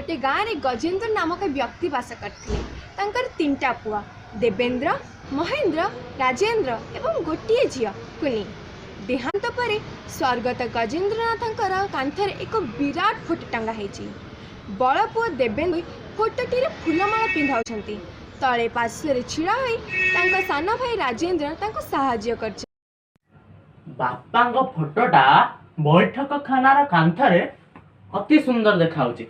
गोटे गाँव में गजेन्द्र नामक व्यक्ति बास करते। तांकर तीनटा पुआ देवेंद्र, महेंद्र, राजेंद्र एवं गोटे झील कुनी। देहांत पर स्वर्गत गजेन्द्रनाथंकर कांथर एक विराट फोटो टंगा है। बड़ पुआ देवेंद्र फोटोटी फूलमाला पिंधाउछंती। तले पार्श्व छिड़ा होई सान भाई राजेंद्र साहाय्य कर। बापांग फोटोटा बैठक खानार कांथरे अति सुंदर देखाउची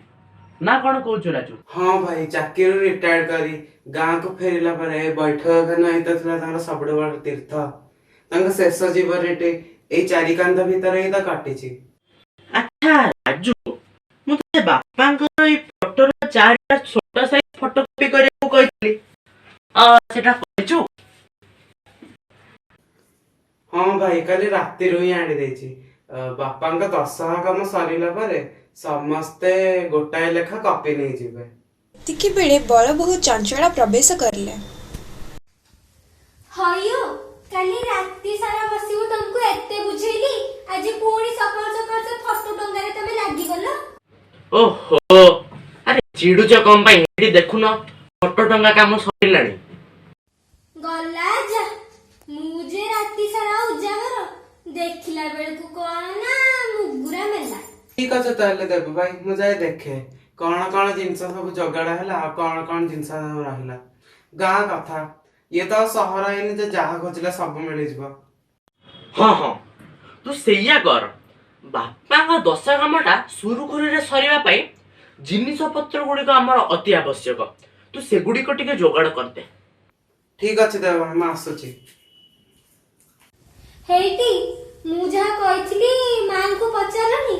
ना कौन कहूँ राजू? हाँ भाई, चाकरी रिटायर करी गाँ को फेरला परे बैठक खाना ही सबुठ बड़ तीर्थ। शेष जीवन ए चारि कांध भितर ही काटी। अच्छा राजू, मुझे बापांकर ए फोटोर चारिटा छोट साइज फोटोकॉपी करने को कहली, सेटा करछु? हाँ भाई, काली राति ही आनी देछि। बापांक 10 काम सरिला परे समस्ते गोटाए लेखा कॉपी नहीं जिबे। तिकी बेले बड़ बहुत चंचला प्रवेश करले। हयो काली राति सारा बसिबो तुमको एते बुझेली, आज पूरी सकाळ सकाळ से फोटो टंगारे तमे लागी गलो। ओहो, अरे चिडुच कम पाई हेडी देखुनो फोटो टंगा काम सरिलानी। गला जा मुझे राति सारा उजागर देखिला बेल को कोन ना मुगुरा मेला। ठीक अच्छे ताले देव भाई, मु जाए देखे कौन कौन जिनस सब जगाड़ा है, कौन कौन जिनस सब रहा गाँ कथा। ये तो सहर है जहाँ खोजले सब मिल जाव। हाँ हाँ, तू सेया कर। बापा 10 कामटा सुरुखुरी सरिबा पई जिनिस पत्र गुड़िक आमर अति आवश्यक। तू सेगुड़िक टिके जोगाड़ करते। ठीक अच्छे देव भाई, मैं आसुची। हेटी मु जहा कहितली मां को पचारनी,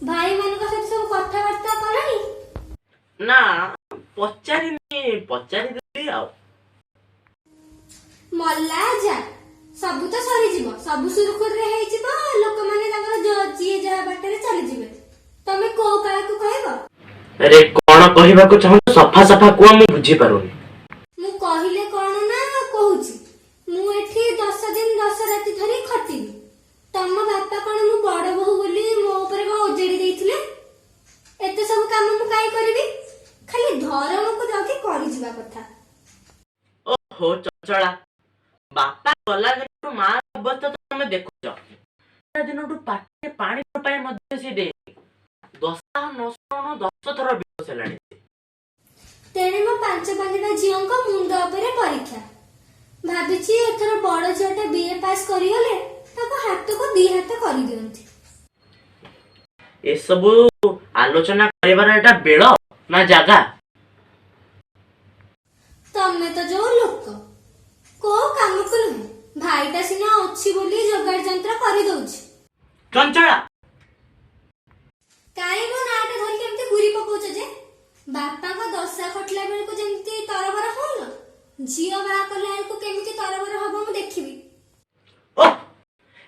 भाई मान का सब कथा वार्ता करनी ना? पचारि देबी आ मल्ला जा सब तो सरी जीवो, सब सुरखुर रे हे जीवो। लोक माने तांगर जो जिए जा बाटरे चली जीवे, तमे को काहे को कहबो? अरे कोन कहबा को चाहू? सफा सफा को मु बुझी पारुनी। मु कहिले कोन ना कहूची, मु एठी 10 दिन 10 राति धरी खटिबी। तम बापा कोन मु बड़ बहु बोली मो ऊपर को ओजेडी देथिले? एते सब काम मु काई करबी? खाली धरम को जाके करि जीवा कथा। ओहो चचला, बापा गला दिन मां अवस्था तो तुम देखुछ। दिन पाटे पानी पाई मध्य से दे 10 थर बेहोश हेलानी। तेने मो 5 झीओं मुंड उपरे परीक्षा भाबिची। एथर बड़ झीटा बीए पास करिगले ताको हाथ को 2 हाथ करि दियंती। ए सब आलोचना करिवार एटा बेळ ना जागा? तमे तो जो लोक को काम को नहीं, भाईटा सिना अच्छी बोली जोगाड़ जंत्र करि दउछि। चंचला काई मो नाटा धर केमती गुरी पकोछ जे? बापा को 10 खटला बेल को जेमती तरबर होन, झियो बा कला को केमती तरबर हबो मु देखिबी। ओ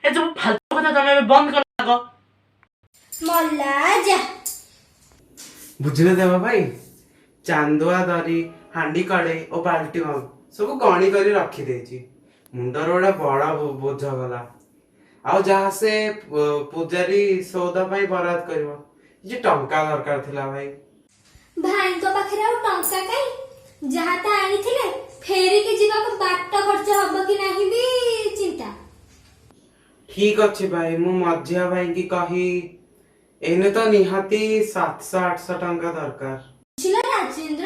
ए जो फालतू कथा तमे बंद कर लागो। मल्ला जा बुझले देव भाई, चांदुआ दरी हांडी कड़े और बाल्टी सब कणी करी रखी देछि। मुंडर गोटे बड़ा बोझ गला। आउ जहाँ से पूजारी सौदा पाई बराद करबो, जे टंका दरकार थिला भाई। भाई को पाखरे आ टंका काई? जहा ता आनी थिले फेरी के जीवा को बाट खर्च हबो कि नाही भी चिंता। ठीक अच्छे भाई, मु मझिया भाई की कही एने तो निहाती 700-800 टंका दरकार। बुझिला राजेंद्र,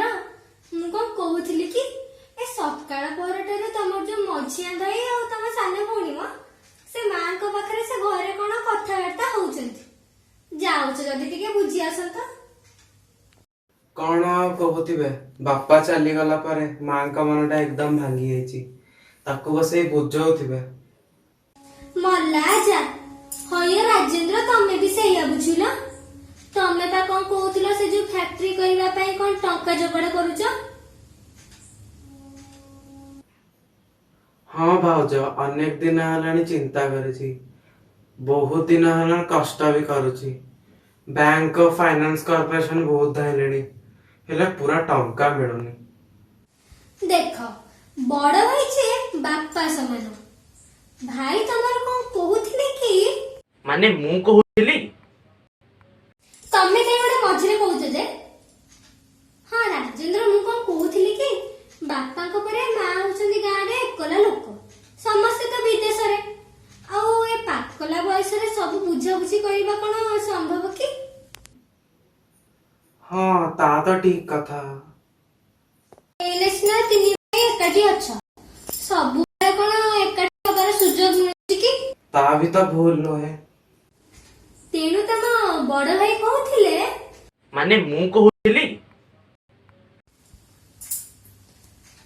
मु कोन कहउथिली कि ए सकाळ परटारे तमर जो मझिया दाई आ तम साने भौणी म से मां को पाखरे से घरे कोन कथा वार्ता होउचंती। जाउछ जदी टिके बुझी आसंत। कौन कहूथिबे, बापा चली गला परे मां का मनटा एकदम भांगी जाइछि। ताको बसे बुझौथिबे। मल्ला जा हय राजेंद्र, तमे भी सेया बुझिलो। तमे पा कोन कहउथिलो से जो फैक्ट्री करिवा पई कोन टंका जोगाड़ करूछ? हाँ भाउज, अनेक दिन हलानी चिंता करिछि। बहुत दिन हलानी कष्ट भी करूछि। बैंक ऑफ फाइनेंस कॉर्पोरेशन बहुत धाइलेनी, हेले पूरा टंका मिलुनी। देख बड़ भाई छे बापा समान। भाई तमर कोन कहउथिले कि माने मु कहूली तमे कई बड़े मझिरे कहउछ जे ठीक कथा। ଏଇନେ ସିନା ତିନି ଭାଇ ଏକାଠି ଅଛ, ସବୁବେଳେ କଣ ଏକାଠି ହବାର ସୁଯୋଗ ମିଳୁଛି କି? ତା ବି ତ ଭୁଲ ନୁହେଁ। ତେଣୁ ତମ ବଡ ଭାଇ କହୁଥିଲେ। ମାନେ ମୁଁ କହୁଥିଲି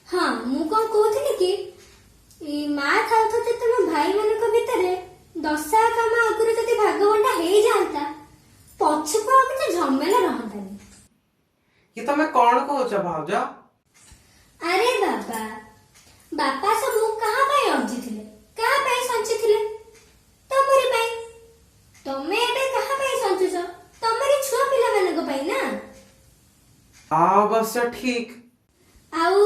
ହଁ, ମୁଁ କଣ କହୁଥିଲି କି ମା ଥାଉଥାଉ ତମ ଭାଇ ମାନଙ୍କ ଭିତରେ ଦଶା କାମ ଆଗରୁ ଯଦି ଭାଗବଣ୍ଟା ହେଇଯାଆନ୍ତା, ପଛକୁ ଆଉ କିଛି ଝମେଲା ରହନ୍ତାନି। କି ତମେ କଣ କହୁଛ ଭାଉଜ? ଆରେ ବାବା, ବାପା ସବୁ କାହା ପାଇଁ ଅର୍ଜିଥିଲେ, କାହା ପାଇଁ ସଞ୍ଚିଥିଲେ? ତମରି ପାଇଁ। ତମେ ଏବେ କାହା ପାଇଁ ସଞ୍ଚୁଛ? ତମରି ଛୁଆ ପିଲାମାନଙ୍କ ପାଇଁ ନା। ଅବଶ୍ୟ ଠିକ। ଆଉ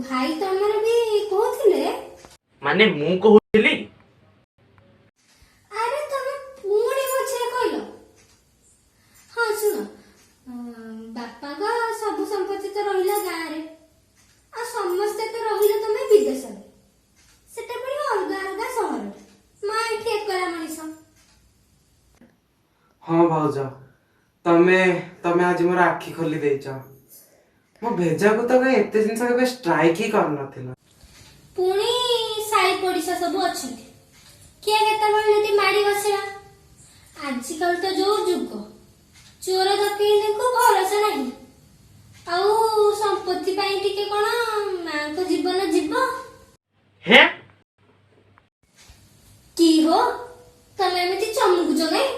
ଭାଇ ତମର ବି କହୁଥିଲେ। ମାନେ ମୁଁ କହୁଥିଲି ଆରେ ତମେ ପୁଣି ମଝିରେ କହିଲ। ହଁ ଶୁଣ, ବାପାଙ୍କ ସବୁ ସମ୍ପତ୍ତି ତ ରହିଲା ଗାଁରେ, ଆଉ ସମସ୍ତେ ତ ରହିଲେ ତମେ ବିଦେଶରେ, ସେଟା ପୁଣି ଅଲଗା ଅଲଗା ସହରରେ। ମା ଏଠି ଏକଲା ମଣିଷ। ହଁ ଭାଉଜ, ତମେ ତମେ ଆଜି ମୋର ଆଖି ଖୋଲି ଦେଇଛ। ମୋ ଭେଜାକୁ ତ କାଇଁ ଏତେ ଜିନିଷ କେବେ ଷ୍ଟ୍ରାଇକ୍ ହିଁ କରିନଥିଲା। ପୁଣି ସାଇ ପଡିଶା ସବୁ ଅଛନ୍ତି, କିଏ କେତେବେଳେ ଯଦି ମାଡି ବସିଲା। ଆଜିକାଲି ତ ଯୋଉ ଯୁଗ, ଚୋର ଡକାୟତଙ୍କୁ ଭରସା ନାହିଁ। ଆଉ ସମ୍ପତ୍ତି ପାଇଁ ଟିକେ କଣ ମାଙ୍କ ଜୀବନ ଯିବ? ହେ କି ହୋ, ତମେ ଏମିତି ଚମକୁଛ କାଇଁ?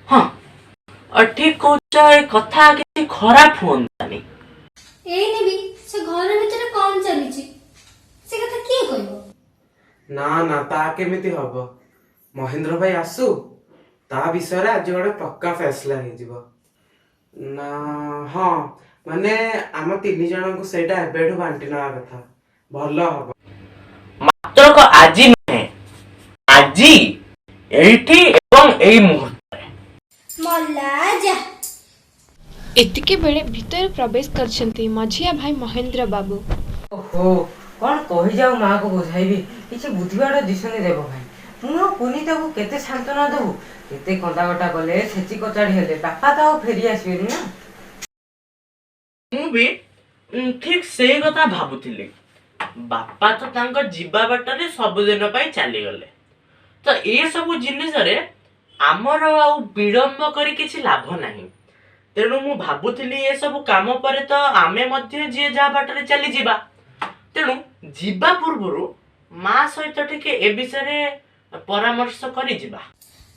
ହଁ ଠିକ କହୁଛ। ଏ କଥା କିଛି ଖରାପ ହୁଅନ୍ତାନି। ଏଇନେ ବି ସେ ଘର ଭିତରେ କଣ ଚାଲିଛି ସେ କଥା କିଏ କହିବ? ନା ନା, ତା କେମିତି ହବ? ମହେନ୍ଦ୍ର ଭାଇ ଆସୁ, ତା ବିଷୟରେ ଆଜି ଗୋଟେ ପକ୍କା ଫੈସଲା ହେଇଯିବ। ନା ହଁ, ମାନେ ଆମ ତିନି ଜଣଙ୍କୁ ସେଇଟା ଏବେଠୁ ବାଣ୍ଟି ନେବା କଥା, ଭଲ ହବ। ମାତ୍ର ଆଜି ନୁହେଁ, ଆଜି ଏଇଠି ଏବଂ ଏଇ ମୁହୂର୍ତ୍ତରେ। ମଲା ଯା। ଏତିକି ବେଳେ ଭିତରେ ପ୍ରବେଶ କରିଛନ୍ତି ମଝିଆ ଭାଇ ମହେନ୍ଦ୍ର ବାବୁ। ଓହୋ, କଣ କହିଯାଉ ମାଆକୁ ବୁଝାଇବି, କିଛି ବୁଝିବାଟା ଦିଶୁନି ଦେବ ଭାଇ। ମୁଁ ଆଉ ପୁନି ତାକୁ କେତେ ସାନ୍ତ୍ୱନା ଦେବୁ? କେତେ କନ୍ଦାକଟା କଲେ, ଛେଚି କଚାଡ଼ି ହେଲେ, ବାପା ତ ଆଉ ଫେରି ଆସିବେନି ନା। ମୁଁ ବି ଠିକ ସେଇ କଥା ଭାବୁଥିଲି। ବାପା ତ ତାଙ୍କ ଯିବା ବାଟରେ ସବୁଦିନ ପାଇଁ ଚାଲିଗଲେ, ତ ଏ ସବୁ ଜିନିଷରେ ଆମର ଆଉ ବିଳମ୍ବ କରି କିଛି ଲାଭ ନାହିଁ। ତେଣୁ ମୁଁ ଭାବୁଥିଲି ଏ ସବୁ କାମ ପରେ ତ ଆମେ ମଧ୍ୟ ଯିଏ ଯାହା ବାଟରେ ଚାଲିଯିବା। ତେଣୁ ଯିବା ପୂର୍ବରୁ ମା ସହିତ ଟିକେ ଏ ବିଷୟରେ ପରାମର୍ଶ କରି ଯିବା।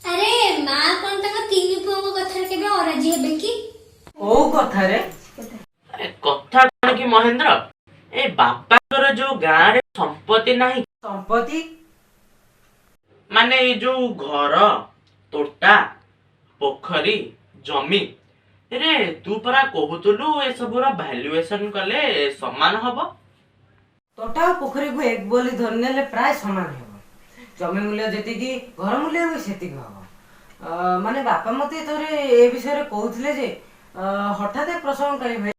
ଆରେ ମା କଣ ତାଙ୍କ ତିନି ପୁଅଙ୍କ କଥାରେ କେବେ ଅରାଜି ହେବେ କି? କୋଉ କଥାରେ? କଥା କଣ କି ମହେନ୍ଦ୍ର, ଏ ବାପାଙ୍କର ଯୋଉ ଗାଁରେ ସମ୍ପତ୍ତି ନାହିଁ, ସମ୍ପତ୍ତି ମାନେ ଏଇ ଯୋଉ ଘର, ତୋଟା, ପୋଖରୀ, ଜମି ରେ ତୁ ପରା କହୁଥିଲୁ ଏସବୁର ଭ୍ୟାଲୁଏସନ କଲେ ସମାନ ହବ। ତୋଟା ଆଉ ପୋଖରୀକୁ ଏକ ବୋଲି ଧରିନେଲେ ପ୍ରାୟ ସମାନ ହେବ। ଜମି ମୂଲ୍ୟ ଯେତିକି, ଘର ମୂଲ୍ୟ ବି ସେତିକି ହବ। ମାନେ ବାପା ମତେ ଥରେ ଏ ବିଷୟରେ କହୁଥିଲେ ଯେ ହଠାତ୍ ପ୍ରସଙ୍ଗକାରୀ ଭାଇ।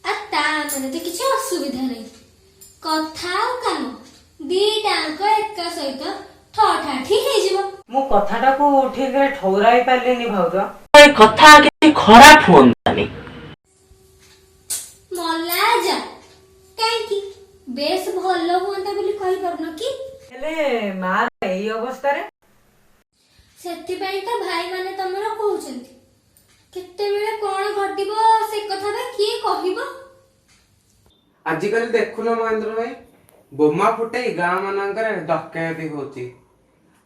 ଆଉ ତା ମାନେ ତ କିଛି ଅସୁବିଧା ନାହିଁ। କଥା ଆଉ କାମ ଦିଟାଙ୍କ ଏକା ସହିତ ଠଠାଠି ହେଇଯିବ। ମୁଁ କଥାଟାକୁ ଠିକରେ ଠଉରାଇ ପାରିଲିନି ଭାଉଜ। ଏ କଥା କିଛି ଖରାପ ହୁଅନ୍ତାନି। ମଲା ଯା। କାହିଁକି? ବେଶ ଭଲ ହୁଅନ୍ତା ବୋଲି କହିପାରୁନ କି? ହେଲେ ମାର ଏଇ ଅବସ୍ଥାରେ? ସେଥିପାଇଁ ତ ଭାଇମାନେ ତମର କହୁଛନ୍ତି, କେତେବେଳେ କଣ ଘଟିବ ସେ କଥା ବା କିଏ କହିବ? ଆଜିକାଲି ଦେଖୁନ ମହେନ୍ଦ୍ର ଭାଇ, ବୋମା ଫୁଟେଇ ଗାଁ ମାନଙ୍କରେ ଡକାୟତି ହଉଛି।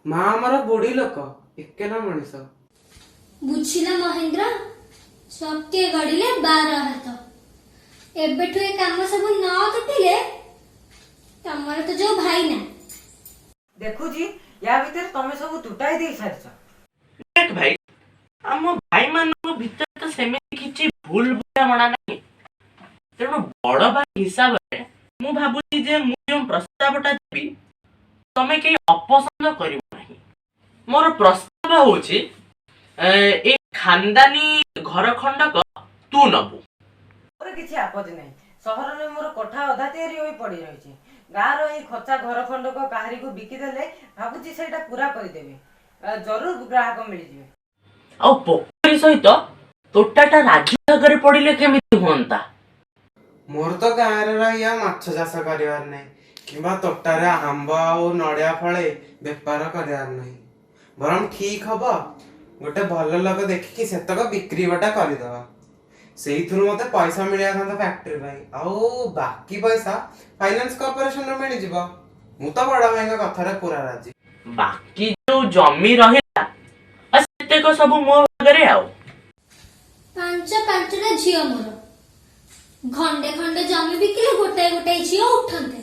ମା ଆମର ବୁଢୀ ଲୋକ, ଏକେଲା ମଣିଷ। ବୁଝିଲା ମହେନ୍ଦ୍ର, ସତ୍ୟ ଗଢିଲେ 12 ହାତ। ଏବେଠୁ ଏ କାମ ସବୁ ନ ତୁଟିଲେ ତମର ତ ଯୋଉ ଭାଇ ନା। ଦେଖୁଛି ୟା ଭିତରେ ତମେ ସବୁ ତୁଟାଇ ଦେଇ ସାରିଛ। ଦେଖ ଭାଇ, ଆମ ଭାଇମାନଙ୍କ ଭିତରେ ତ ସେମିତି କିଛି ଭୁଲ ବୁଝାମଣା ନାହିଁ। ତେଣୁ ବଡ ଭାଇ ହିସାବରେ ମୁଁ ଭାବୁଛି ଯେ ମୁଁ ଯେଉଁ ପ୍ରସ୍ତାବଟା ଦେବି ତମେ କେହି ଅପସନ୍ଦ କରିବ ନାହିଁ। ମୋର ପ୍ରସ୍ତାବ ହଉଛି ଏ ଖାନଦାନୀ ଘର ଖଣ୍ଡକ ତୁ ନବୁ। ମୋର କିଛି ଆପତ୍ତି ନାହିଁ। ସହରରେ ମୋର କୋଠା ଅଧା ତିଆରି ହୋଇ ପଡି ରହିଛି। ଗାଁର ଏଇ ଖଚା ଘର ଖଣ୍ଡକ କାହାରିକୁ ବିକିଦେଲେ ଭାବୁଛି ସେଇଟା ପୁରା କରିଦେବି। ଜରୁର ଗ୍ରାହକ ମିଳିଯିବେ। ଆଉ ପୋଖରୀ ସହିତ ତୋଟାଟା ରାଜୁ ଆଗରେ ପଡିଲେ କେମିତି ହୁଅନ୍ତା? ମୋର ତ ଗାଁରେ ରହି ଆଉ ମାଛ ଚାଷ କରିବାର ନାହିଁ କିମ୍ବା ତୋଟାରେ ଆମ୍ବ ଆଉ ନଡ଼ିଆ ଫଳେ ବେପାର କରିବାର ନାହିଁ। ବରଂ ଠିକ ହବ ଗୋଟେ ଭଲ ଲୋକ ଦେଖିକି ସେତକ ବିକ୍ରି ବଟା କରିଦବା। ସେଇଥିରୁ ମତେ ପଇସା ମିଳିବା କଥା ଫ୍ୟାକ୍ଟ୍ରି ପାଇଁ, ଆଉ ବାକି ପଇସା ଫାଇନାନ୍ସ କର୍ପୋରେସନରୁ ମିଳିଯିବ। ମୁଁ ତ ବଡ ଭାଇଙ୍କ କଥାରେ ପୁରା ରାଜି। ବାକି ଯୋଉ ଜମି ରହିଲା ସେତେକ ସବୁ ମୋ ଆଗରେ ଆଉ। ପାଞ୍ଚଟା ଝିଅ ମୋର, ଖଣ୍ଡେ ଖଣ୍ଡେ ଜମି ବିକିଲେ ଗୋଟାଏ ଗୋଟାଏ ଝିଅ ଉଠନ୍ତେ।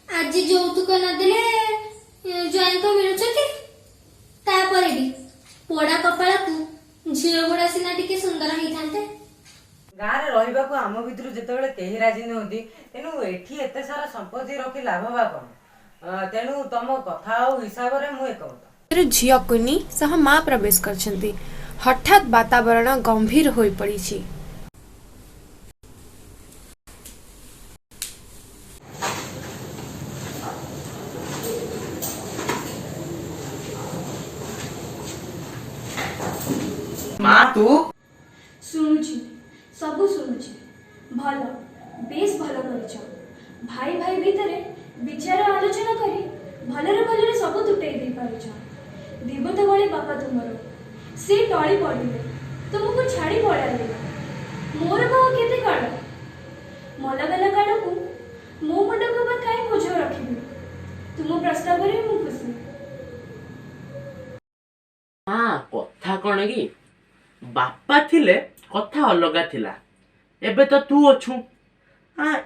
ଆଜି ଯୌତୁକ ନଦେଲେ ଜ୍ୱାଇଁଙ୍କ ମିଳୁଛନ୍ତି, ତାପରେ ବି ପୋଡା କପାଳକୁ ଝିଅ ଗୁଡା ସିନା ଟିକେ ସୁନ୍ଦର ହେଇଥାନ୍ତେ। ଗାଁରେ ରହିବାକୁ ଆମ ଭିତରୁ ଯେତେବେଳେ କେହି ରାଜି ନୁହନ୍ତି, ତେଣୁ ଏଠି ଏତେ ସାରା ସମ୍ପତ୍ତି ରଖି ଲାଭ ବା କଣ? ତେଣୁ ତମ କଥା ଆଉ ହିସାବରେ ମୁଁ ଏକମତ। ଝିଅ କୁନି ସହ ମା ପ୍ରବେଶ କରିଛନ୍ତି। ହଠାତ୍ ବାତାବରଣ ଗମ୍ଭୀର ହୋଇପଡ଼ିଛି। ମା ତୁ ଶୁଣୁଛି, ସବୁ ଶୁଣୁଛି। ଭଲ, ବେଶ ଭଲ କରିଛ। ଭାଇ ଭାଇ ଭିତରେ ବିଚାର ଆଲୋଚନା କରି ଭଲରେ ଭଲରେ ସବୁ ତୁଟେଇ ଦେଇ ପାରୁଛ। ଦେବତ ଭଳି ବାପା ତୁମର, ସେ ଟଳି ପଡ଼ିଲେ ତୁମକୁ ଛାଡ଼ି ପଳାଇଲେ। ମୋର ବା କେତେ କାଳ, ମଲାଗଲା କାଳକୁ ମୋ ମୁଣ୍ଡକୁ ବା କାହିଁ ବୋଝ ରଖିବି। ତୁମ ପ୍ରସ୍ତାବରେ ମୁଁ ଖୁସି। କଥା କଣ କି, ବାପା ଥିଲେ କଥା ଅଲଗା ଥିଲା, ଏବେ ତ ତୁ ଅଛୁ।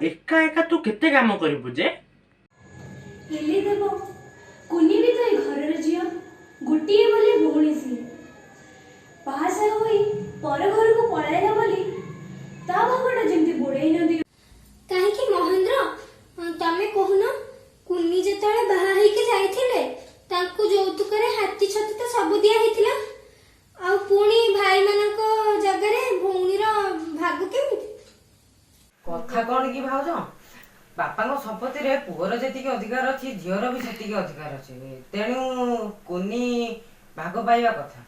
ଏକା ଏକା ତୁ କେତେ କାମ କରିବୁ ଯେ? ହେଲେ ଦେବ, କୁନି ବି ତ ଏ ଘରର ଝିଅ, ଗୋଟିଏ ବୋଲି ଭଉଣୀ ସିଏ। ବାହାସାହା ହୋଇ ପର ଘରକୁ ପଳାଇଲା ବୋଲି ତା ଭାଗଟା ଯେମିତି ବୁଡ଼େଇ ନ ଦିଅ। କାହିଁକି ମହେନ୍ଦ୍ର, ତମେ କହୁନ, କୁନି ଯେତେବେଳେ ବାହା ହେଇକି ଯାଇଥିଲେ ତାଙ୍କୁ ଯୌତୁକରେ ହାତୀ ଛତୁ ତ ସବୁ ଦିଆ ହେଇଥିଲା, ଆଉ ପୁଣି ଭାଇମାନଙ୍କ ଜାଗାରେ ଭଉଣୀର ଭାଗ କେମିତି? କଥା କଣ କି ଭାଉଜ, ବାପାଙ୍କ ସମ୍ପତ୍ତିରେ ପୁଅର ଯେତିକି ଅଧିକାର ଅଛି ଝିଅର ବି ସେତିକି ଅଧିକାର ଅଛି। ତେଣୁ କୁନି ଭାଗ ପାଇବା କଥା।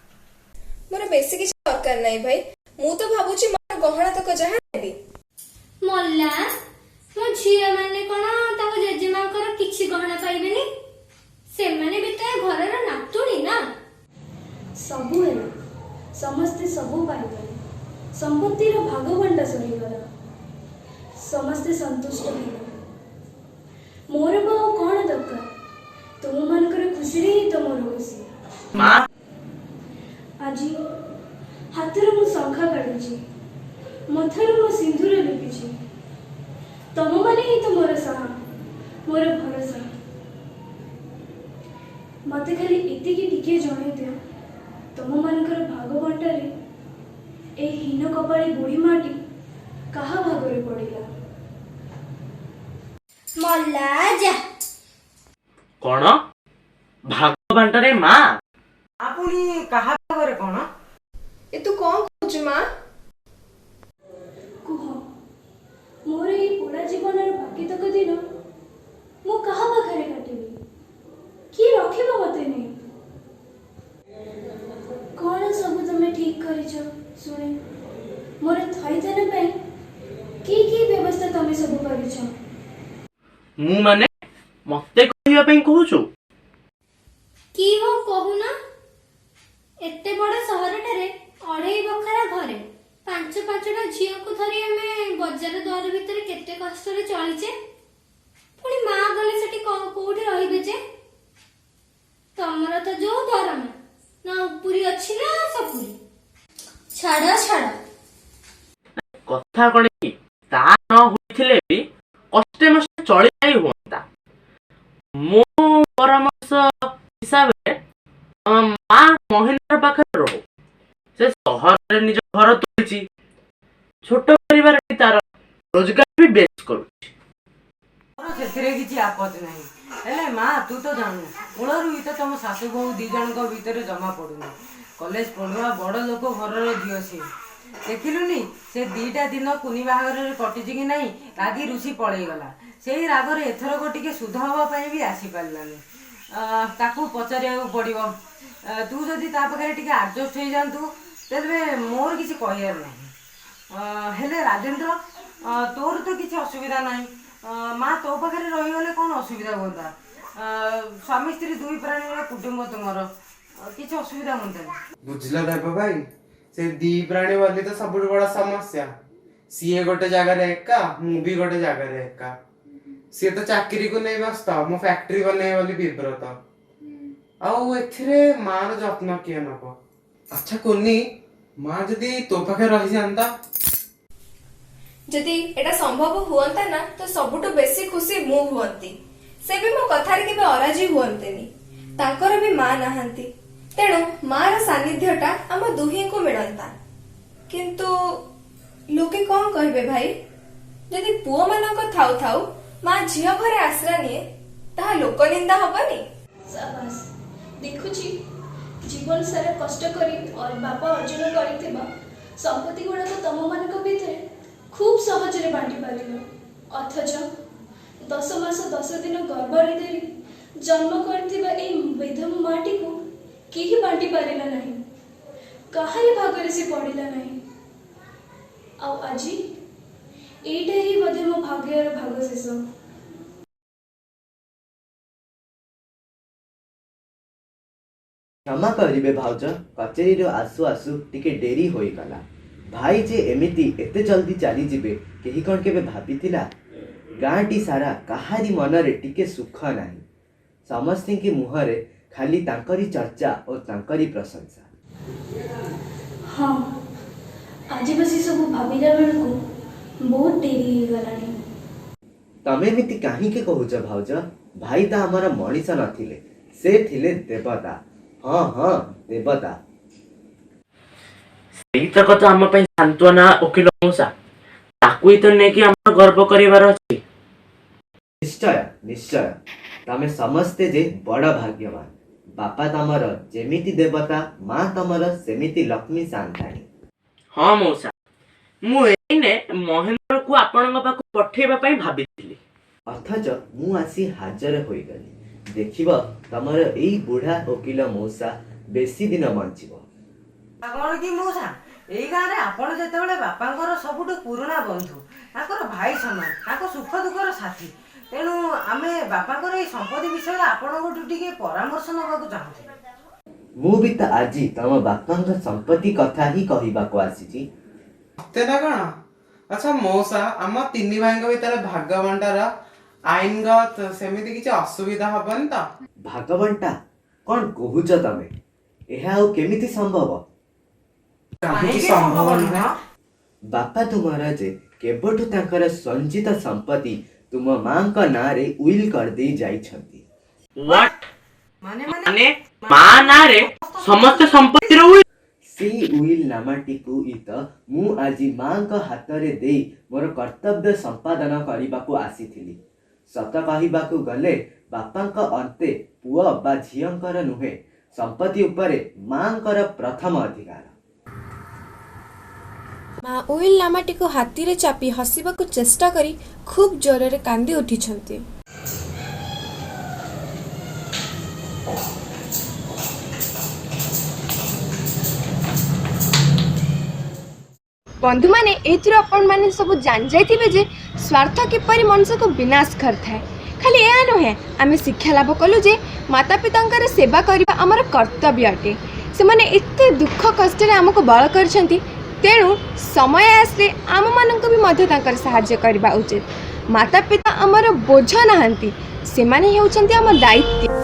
ମୋର ବେଶୀ କିଛି ଦରକାର ନାହିଁ ଭାଇ। ମୁଁ ତ ଭାବୁଛି ମୋର ଗହଣା ତକ ଯାହା ନେବି। ମଲା, ମୋ ଝିଅ ମାନେ କଣ ତାଙ୍କ ଜେଜେମାଙ୍କର କିଛି ଗହଣା ପାଇବେନି? ସେମାନେ ବି ତ ଏ ଘରର ନାତୁଣୀ ନା। ସବୁ ହେଲା, ସମସ୍ତେ ସବୁ ପାଇଗଲେ। ସମ୍ପତ୍ତିର ଭାଗ ବଣ୍ଟା ସରିଗଲା, ସମସ୍ତେ ସନ୍ତୁଷ୍ଟ ହେଲେ। ମୋର ବା ଆଉ କଣ ଦରକାର? ତୁମମାନଙ୍କର ଖୁସିରେ ହିଁ ତ ମୋର ଖୁସି। ମା ଆଜି ହାତରୁ ମୁଁ ଶଙ୍ଖା କାଢୁଛି, ମଥାରୁ ମୁଁ ସିନ୍ଦୁର ଲିପିଛି। ତମମାନେ ହିଁ ତ ମୋର ସାହା, ମୋର ଭରସା। ମତେ ଖାଲି ଏତିକି ଟିକେ ଜଣେଇ ଦିଅ, ତମମାନଙ୍କର ଭାଗ ବଣ୍ଟାରେ এই হীন কপালে বুড়ি মাটি কাহা ভাগরে পড়িলা? ମଲା ଯା। କଣ ଭାଗ ବାଣ୍ଟାରେ ମା? ପୁଣି କାହା ଭାଗରେ କଣ? ଏ ତୁ କଣ କହୁଛୁ ମା? କୁହ, ମୋର এই পোড়া জীবনের বাকিতক দিন ମୁଁ କାହା ପାଖରେ କାଟିବି? କିଏ ରଖିବ ମତେ ନେଇ? କଣ ସବୁ ତମେ ଠିକ କରିଛ ଶୁଣେ। ମୋର ଥଇଥାନ ପାଇଁ କି ବ୍ୟବସ୍ଥା ତମେ ସବୁ କରିଛ? ମୁଁ ମାନେ ମତେ କହିବା ପାଇଁ କହୁଛୁ? କି ହୋ କହୁନ, ଏତେ ବଡ ସହରଟାରେ 2.5 ବଖରା ଘରେ 5-5ଟା ଝିଅଙ୍କୁ ଧରି ଆମେ ବଜାର ଦ୍ୱାର ଭିତରେ କେତେ କଷ୍ଟରେ ଚଳିଛେ। ପୁଣି ମା ଗଲେ ସେଠି କୋଉଠି ରହିବେ ଯେ? ତମର ତ ଯୋଉ ଦରମା, ନା ଉପୁରି ଅଛି ନା ସପୁରି। ଛାଡ ଛାଡ। କଥା କଣ କି, ତା ନ ହୋଇଥିଲେ ବି କଷ୍ଟେ ମଷ୍ଟେ ଚଳି ଯାଇ ହୁଅନ୍ତା। ମୋ ପରାମର୍ଶ ହିସାବରେ ମା ମହେନ୍ଦ୍ର ପାଖରେ ରହୁ। ସେ ସହରରେ ନିଜ ଘର ତୋଳିଛି, ଛୋଟ ପରିବାର ତାର, ରୋଜଗାର ବି ବେଶ କରୁଛି। ସେଥିରେ କିଛି ଆପତ୍ତି ନାହିଁ। ହେଲେ ମା, ତୁ ତ ଜାଣୁ, ମୂଳରୁ ହିଁ ତ ତମ ଶାଶୁ ବୋହୂ 2 ଜଣଙ୍କ ଭିତରେ ଜମା ପଡୁନି। କଲେଜ ପଢୁଆ ବଡ ଲୋକ ଘରର ଝିଅ ସିଏ। ଦେଖିଲୁନି ସେ 2ଟା ଦିନ କୁନି ବାହାଘରରେ କଟିଛି କି ନାହିଁ, ରାଗି ରୁଷି ପଳେଇଗଲା। ସେଇ ରାଗରେ ଏଥରକ ଟିକେ ଶୁଦ୍ଧ ହବା ପାଇଁ ବି ଆସିପାରିଲାନି। ତାକୁ ପଚାରିବାକୁ ପଡିବ। ତୁ ଯଦି ତା ପାଖରେ ଟିକେ ଆଡଜଷ୍ଟ ହେଇଯାଆନ୍ତୁ, ତେବେ ମୋର କିଛି କହିବାର ନାହିଁ। ହେଲେ ରାଜେନ୍ଦ୍ର, ତୋର ତ କିଛି ଅସୁବିଧା ନାହିଁ। ମା ତୋ ପାଖରେ ରହିଗଲେ କ'ଣ ଅସୁବିଧା ହୁଅନ୍ତା? ସ୍ୱାମୀ ସ୍ତ୍ରୀ ଦୁଇ ପ୍ରାଣୀର କୁଟୁମ୍ବ ତୁମର, କିଛି ଅସୁବିଧା ହୁଅନ୍ତାନି। ବୁଝିଲ ଦେବ ଭାଇ, ସେ ଦି ପ୍ରାଣୀ ବୋଲି ତ ସବୁଠୁ ବଡ ସମସ୍ୟା। ସିଏ ଗୋଟେ ଜାଗାରେ ଏକା, ମୁଁ ବି ଗୋଟେ ଜାଗାରେ ଏକା। ସିଏ ତ ଚାକିରିକୁ ନେଇ ବ୍ୟସ୍ତ, ମୁଁ ଫ୍ୟାକ୍ଟ୍ରି ବନେଇବି ବୋଲି ବିବ୍ରତ। ଆଉ ଏଥିରେ ମାର ଯତ୍ନ କିଏ ନବ? ଆଚ୍ଛା କୁନି, ମା ଯଦି ତୋ ପାଖରେ ରହିଯାଆନ୍ତା? ଯଦି ଏଟା ସମ୍ଭବ ହୁଅନ୍ତା ନା ତ ସବୁଠୁ ବେଶୀ ଖୁସି ମୁଁ ହୁଅନ୍ତି। ସେ ବି ମୋ କଥାରେ କେବେ ଅରାଜି ହୁଅନ୍ତେନି। ତାଙ୍କର ବି ମା ନାହାନ୍ତି, ତେଣୁ ମାର ସାନ୍ନିଧ୍ୟଟା ଆମ ଦୁହିଁଙ୍କୁ ମିଳନ୍ତା। କିନ୍ତୁ ଲୋକେ କଣ କହିବେ ଭାଇ? ଯଦି ପୁଅ ମାନଙ୍କ ଥାଉ ଥାଉ ମା ଝିଅ ଘରେ ଆଶ୍ରା ନିଏ, ତାହା ଲୋକ ନିନ୍ଦା ହବନି? ସାବାସ, ଦେଖୁଛି ଜୀବନ ସାରା କଷ୍ଟ କରି ବାପା ଅର୍ଜନ କରିଥିବା ସମ୍ପତ୍ତି ଗୁଡ଼ାକ ତମମାନଙ୍କ ଭିତରେ ଖୁବ୍ ସହଜରେ ବାଣ୍ଟି ପାରିଲ, ଅଥଚ 10 ମାସ 10 ଦିନ ଗର୍ଭରେ ଧରି ଜନ୍ମ କରିଥିବା ଏଇ ବିଧମ ମାଟିକୁ କେହି ବାଣ୍ଟି ପାରିଲା ନାହିଁ। କାହାରି ଭାଗରେ ସେ ପଡ଼ିଲା ନାହିଁ। ଆଉ ଆଜି ଏଇଟା ହିଁ ବୋଧେ ମୋ ଭାଗ୍ୟର ଭାଗ ଶେଷ। क्षमा करिबे भाउज, कचेरी आसु आसु टिके डेरी होईगला। भाई जे एमिति एते जल्दी चली जिबे केही कण केबे भाबितिला? गाँटी सारा काहारी मनरे टिके सुख नाही। समस्ते के मुहरे खाली तांकरी चर्चा और तांकरी प्रशंसा। हाँ, आज बस सब भाविला बेलू बहुत डेरी हो गलानी। तमे मिति काहे के कहूछ भाउज? भाई ता हमर मनीष नथिले, से थिले देवता। हाँ हाँ, देवता। ସେଇଟା କଥା ଆମ ପାଇଁ ସାନ୍ତ୍ୱନା ଓକିଲ ମଉସା। ତାକୁ ହିଁ ତ ନେଇକି ଆମର ଗର୍ବ କରିବାର ଅଛି। निश्चय निश्चय, तमे समस्ते जे बड़ भाग्यवान। बापा तमर जेमिति देवता, माँ तमर सेमिति लक्ष्मी सांताणी। ହଁ ମଉସା, ମୁଁ ଏଇନେ ମହେନ୍ଦ୍ରକୁ ଆପଣଙ୍କ ପାଖକୁ ପଠେଇବା ପାଇଁ ଭାବିଥିଲି। अथच मु आसी हाजर होईगली। देखिब तमर एई बुढ़ा ओकिल मौसा बेसी दिन बंचिब। କ'ଣ କି ମଉସା, ଏଇ ଗାଁରେ ଆପଣ ଯେତେବେଳେ ବାପାଙ୍କର ସବୁଠୁ ପୁରୁଣା ବନ୍ଧୁ, ତାଙ୍କର ଭାଇ ସମାନ, ତାଙ୍କ ସୁଖ ଦୁଃଖର ସାଥୀ। ତେଣୁ ଆମେ ବାପାଙ୍କର ଏଇ ସମ୍ପତ୍ତି ବିଷୟରେ ଆପଣଙ୍କଠୁ ଟିକେ ପରାମର୍ଶ ନେବାକୁ ଚାହୁଁଛୁ। मु भी त आजी तम बापाଙ୍କ संपत्ति कथा ही कहिबाको आसीची। ମତେ ନା କଣ? ଆଚ୍ଛା ମଉସା, ଆମ ତିନି ଭାଇଙ୍କ ଭିତରେ ଭାଗ ବଣ୍ଟାର ଆଇନଗତ ସେମିତି କିଛି ଅସୁବିଧା ହବନି ତ? भागवंटा कोन कहूच तमे? एहा ଆଉ କେମିତି ସମ୍ଭବ? କାହିଁକି ସମ୍ଭବ ନୁହେଁ? बापा तुम्हारा जे केबठु तांकर संचित संपत्ति तुम मांक नारे उइल कर दे जाइछंती। What? ମାନେ ମାନେ ମା ନାଁରେ ସମସ୍ତ ସମ୍ପତ୍ତିର ଉଇଲ୍? सी उइल नामाटिकु इत मु आजी मांक हातरे देई मोर कर्तव्य संपादन करिबाकु आसीथिली। सत कहिबाकु गले बापांक अंते पुआ बा झियंकर नुहे, संपत्ति उपरे मांकर प्रथम अधिकार। ମା ଉଇଲ୍ ନାମାଟିକୁ ହାତୀରେ ଚାପି ହସିବାକୁ ଚେଷ୍ଟା କରି ଖୁବ୍ ଜୋରରେ କାନ୍ଦି ଉଠିଛନ୍ତି। ବନ୍ଧୁମାନେ, ଏଥିରୁ ଆପଣମାନେ ସବୁ ଜାଣିଯାଇଥିବେ ଯେ ସ୍ୱାର୍ଥ କିପରି ମଣିଷକୁ ବିନାଶ କରିଥାଏ। ଖାଲି ଏହା ନୁହେଁ, ଆମେ ଶିକ୍ଷା ଲାଭ କଲୁ ଯେ ମାତା ପିତାଙ୍କର ସେବା କରିବା ଆମର କର୍ତ୍ତବ୍ୟ ଅଟେ। ସେମାନେ ଏତେ ଦୁଃଖ କଷ୍ଟରେ ଆମକୁ ବଳ କରିଛନ୍ତି, ତେଣୁ ସମୟ ଆସିଲେ ଆମମାନଙ୍କୁ ବି ମଧ୍ୟ ତାଙ୍କର ସାହାଯ୍ୟ କରିବା ଉଚିତ। ମାତା ପିତା ଆମର ବୋଝ ନାହାନ୍ତି, ସେମାନେ ହେଉଛନ୍ତି ଆମ ଦାୟିତ୍ୱ।